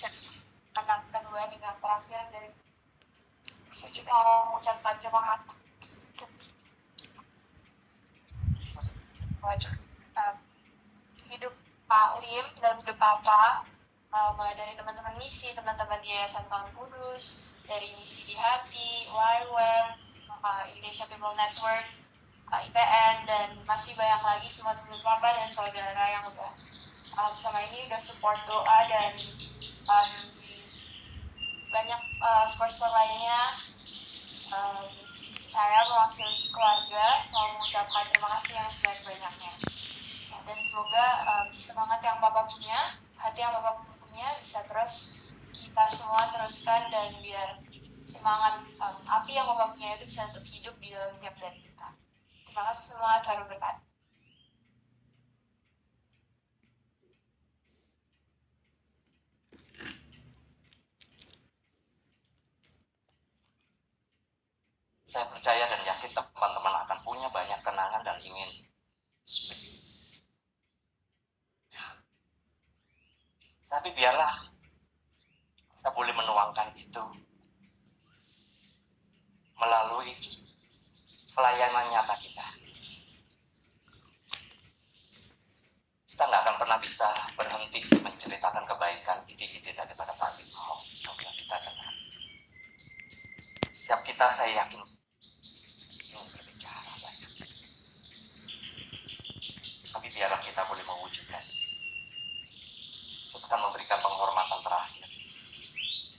anak kedua dengan terakhir dari saya juga mengucapkan terima kasih hidup Pak Lim dan hidup Papa, mulai dari teman-teman misi, teman-teman di Yayasan Bank Kudus, dari misi di hati, YWAM, Indonesia People Network, IPN, dan masih banyak lagi semua teman Papa dan saudara yang udah sama ini udah support doa dan banyak support lainnya. Saya mewakili keluarga mau mengucapkan terima kasih yang sebanyak-banyaknya. Dan semoga semangat yang Bapak punya, hati yang Bapak punya bisa terus kita semua teruskan, dan biar semangat api yang Bapak punya itu bisa tetap hidup di dalam tiap dari kita. Terima kasih semua, Tuhan berkati. Saya percaya dan yakin teman-teman akan punya banyak kenangan dan ingin speak. Tapi biarlah kita boleh menuangkan itu melalui pelayanan nyata kita. Kita nggak akan pernah bisa berhenti menceritakan kebaikan ide-ide daripada Pak Lim yang telah kita dengar. Setiap kita, saya yakin, berbicara banyak. Tapi biarlah kita boleh mewujudkan. Kita akan memberikan penghormatan terakhir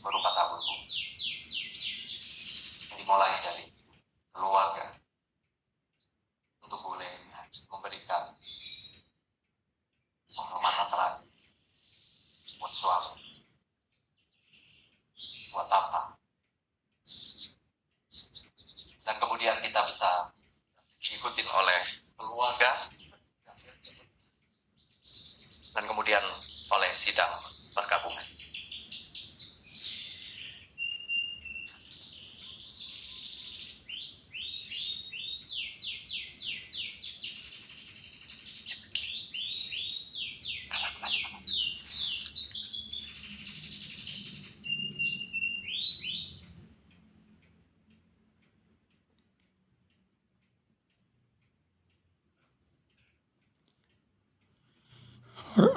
berupa tabur bunga. Dimulai dari keluarga untuk boleh memberikan penghormatan terakhir buat suami, buat apa. Dan kemudian kita bisa diikutin oleh keluarga, dan kemudian oleh sidang perkabungan.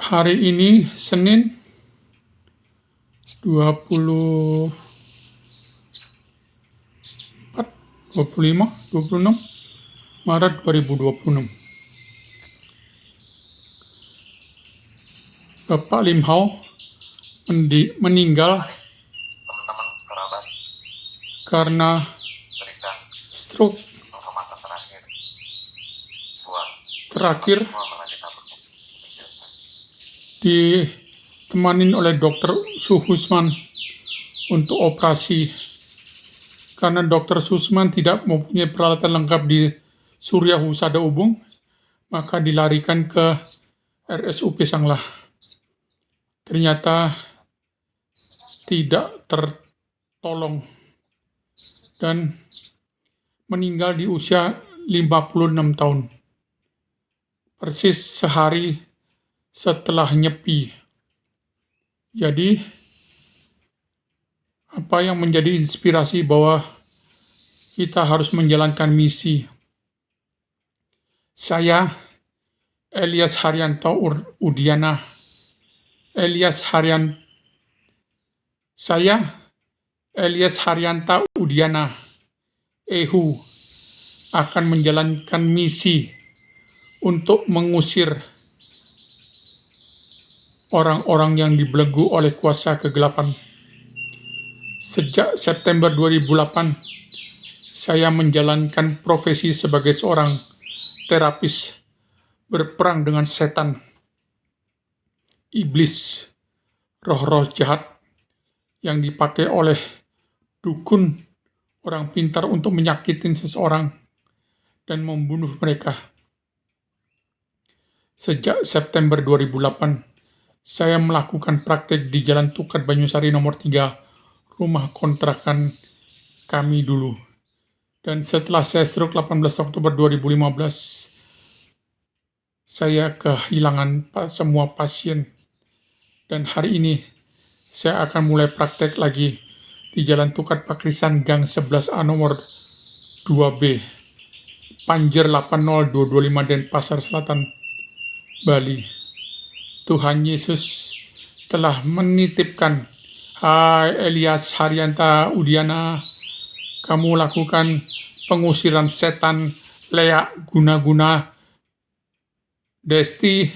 Hari ini Senin 26 Maret 2026. Bapak Lim Hau meninggal Teman-teman kerabat karena berikan stroke penghormatan terakhir buat terakhir, semua pernah ditabur. ditemanin oleh Dr. Suhusman untuk operasi. Karena Dr. Suhusman tidak mempunyai peralatan lengkap di Surya Husada Ubung, maka dilarikan ke RSUP Sanglah. Ternyata tidak tertolong dan meninggal di usia 56 tahun. Persis sehari setelah nyepi. Jadi, apa yang menjadi inspirasi bahwa kita harus menjalankan misi. Saya, Elias Haryanto Udiana, EHU, akan menjalankan misi untuk mengusir orang-orang yang dibelenggu oleh kuasa kegelapan. Sejak September 2008, saya menjalankan profesi sebagai seorang terapis berperang dengan setan, iblis, roh-roh jahat yang dipakai oleh dukun, orang pintar untuk menyakitin seseorang dan membunuh mereka. Sejak September 2008, saya melakukan praktek di Jalan Tukat Banyusari nomor 3, rumah kontrakan kami dulu. Dan setelah saya stroke 18 Oktober 2015, saya kehilangan semua pasien. Dan hari ini saya akan mulai praktek lagi di Jalan Tukat Pakrisan Gang 11A nomor 2B, Panjer 80225 Denpasar Selatan, Bali. Tuhan Yesus telah menitipkan, hai Elias Haryanta Udiana, kamu lakukan pengusiran setan, Lea guna-guna Desti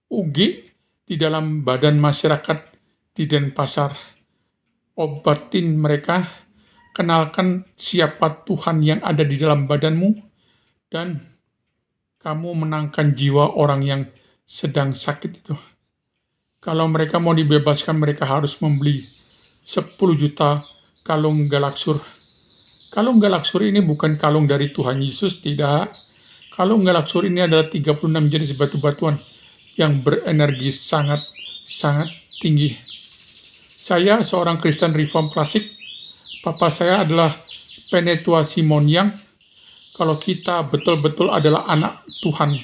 Ugi di dalam badan masyarakat di Denpasar. Obatin mereka, kenalkan siapa Tuhan yang ada di dalam badanmu, dan kamu menangkan jiwa orang yang sedang sakit itu. Kalau mereka mau dibebaskan, mereka harus membeli 10 juta kalung galaksur. Kalung galaksur ini bukan kalung dari Tuhan Yesus, tidak. Kalung galaksur ini adalah 36 jenis batu-batuan yang berenergi sangat tinggi. Saya seorang Kristen Reform klasik. Papa saya adalah Penetua Simonian. Kalau kita betul-betul adalah anak Tuhan,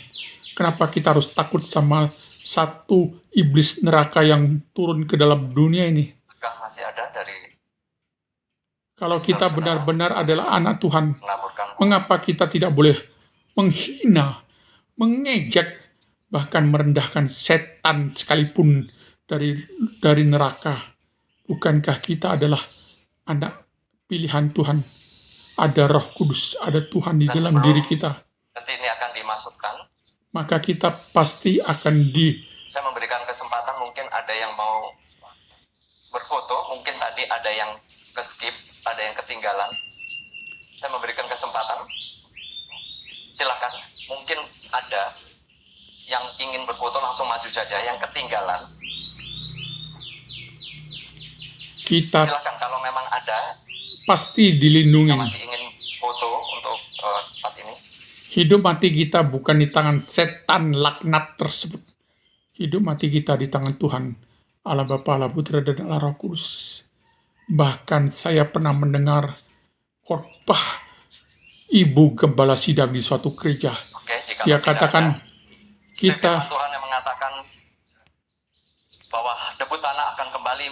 kenapa kita harus takut sama satu iblis neraka yang turun ke dalam dunia ini? Apakah masih ada dari Kalau kita benar-benar adalah anak Tuhan, melaporkan mengapa kita tidak boleh menghina, mengejek, bahkan merendahkan setan sekalipun dari neraka? Bukankah kita adalah anak pilihan Tuhan? Ada Roh Kudus, ada Tuhan di dalam diri kita. nanti ini akan dimasukkan? Maka kita pasti akan Saya memberikan kesempatan, mungkin ada yang mau berfoto, mungkin tadi ada yang ke-skip, ada yang ketinggalan. Saya memberikan kesempatan. Silakan, mungkin ada yang ingin berfoto, langsung maju saja. Yang ketinggalan, kita silakan kalau memang ada pasti dilindungi. yang masih ingin foto untuk tempat ini. Hidup mati kita bukan di tangan setan laknat tersebut. Hidup mati kita di tangan Tuhan, Allah Bapa, Allah Putra, dan Allah Roh Kudus. Bahkan saya pernah mendengar khotbah ibu gembala sidang di suatu gereja. Oke, jika Dia tidak katakan, ada, kita firman Tuhan yang mengatakan bahwa debu tanah akan kembali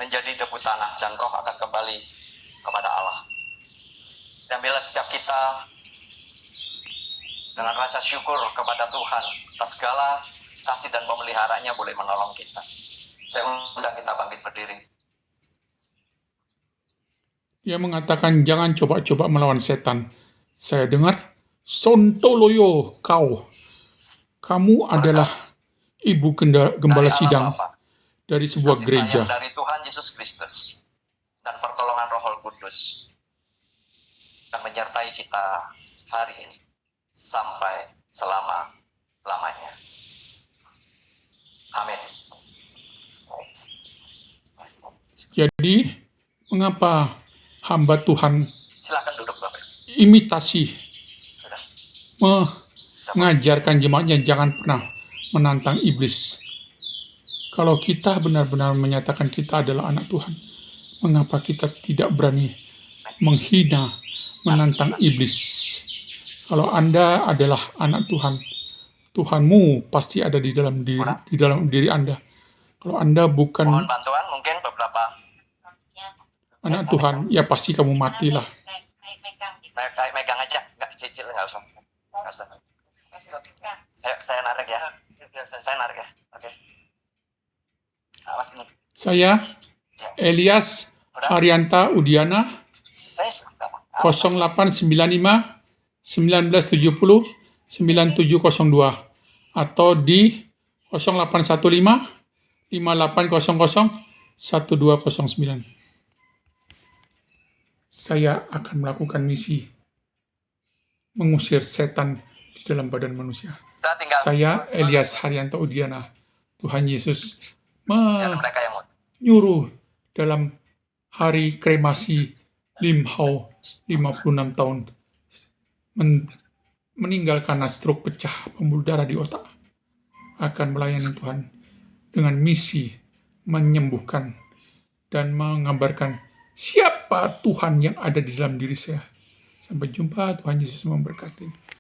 menjadi debu tanah, dan roh akan kembali kepada Allah. Dan bila setiap kita dengan rasa syukur kepada Tuhan atas segala kasih dan pemeliharanya boleh menolong kita. Saya undang kita bangkit berdiri. Dia mengatakan, jangan coba-coba melawan setan. Saya dengar, sontoloyo kau. Kamu adalah ibu gembala Dari sidang Allah Bapa, dari sebuah kasih gereja. sayang dari Tuhan Yesus Kristus dan pertolongan Roh Kudus akan menyertai kita hari ini sampai selama-lamanya. Amin. Jadi, mengapa hamba Tuhan Silakan duduk Bapak. imitasi Sudah. mengajarkan jemaatnya jangan pernah menantang iblis? Kalau kita benar-benar menyatakan kita adalah anak Tuhan, mengapa kita tidak berani menghina, menantang iblis? Kalau Anda adalah anak Tuhan, Tuhanmu pasti ada di dalam diri Anda. Kalau Anda bukan Mohon bantuan mungkin beberapa anak Tuhan, ya pasti kamu matilah. megang aja, nggak cicil, nggak usah. Ayo, saya narik ya. Oke. Awas ini. Saya Elias Haryanta Udiana, 0895 1970 9702, atau di 0815 5800 1209. Saya akan melakukan misi mengusir setan di dalam badan manusia. Kita tinggal Saya Elias Haryanta Udiana. Tuhan Yesus dan mereka yang mau. menyuruh dalam hari kremasi Lim Hau 56 tahun meninggal karena stroke pecah pembuluh darah di otak, akan melayani Tuhan dengan misi menyembuhkan dan mengabarkan siapa Tuhan yang ada di dalam diri saya. Sampai jumpa, Tuhan Yesus memberkati.